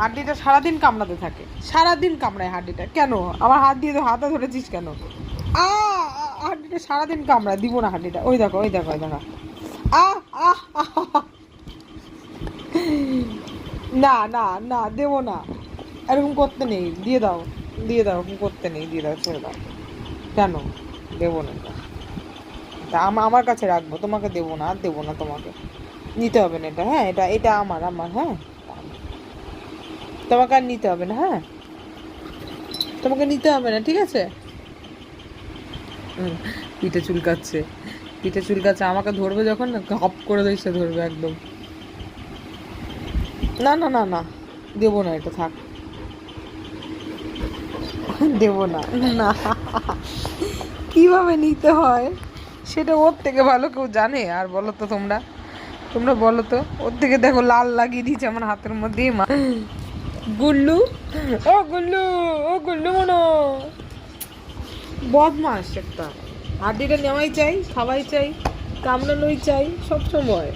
হাড্ডিটা সারাদিন কামড়াতে থাকে, সারাদিন কামড়ায় হাড্ডিটা। কেন আমার হাত দিয়ে তো হাতে ধরেছিস কেন? হাড্ডিটা সারাদিন কামড়ায়, দিব না হাড্ডিটা। ওই দেখো ওই দেখো ওই দেখো। না না না, দেবো না, এরকম করতে নেই, দিয়ে দাও দিয়ে দাও, এরকম করতে নেই, দিয়ে দাও, ছেড়ে দাও। কেন দেবো না? এটা আমার কাছে রাখবো, তোমাকে দেবো না, আর দেবো না তোমাকে, নিতে হবে না এটা। হ্যাঁ, এটা এটা আমার আমার হ্যাঁ, তোমাকে আর নিতে হবে না। হ্যাঁ, তোমাকে নিতে হবে না, ঠিক আছে? পিঠে চুলকাচ্ছে, পিঠে চুলকাচ্ছে, আমাকে ধরবে যখন হপ করে দিচ্ছে, ধরবে একদম। না না না না, দেবো না, এটা থাক, দেবো না। না, কিভাবে নিতে হয় সেটা ওর থেকে ভালো কেউ জানে? আর বলো তো তোমরা, তোমরা বলো তো, ওর থেকে দেখো লাল লাগিয়ে দিয়েছে আমার হাতের মধ্যে। মা গুল্লু, ও গুল্লু, ও গুল্লু মনো, বদমাস একটা। হাড্ডিটা নেওয়াই চাই, খাওয়াই চাই, কামড়ানোই চাই সব সময়।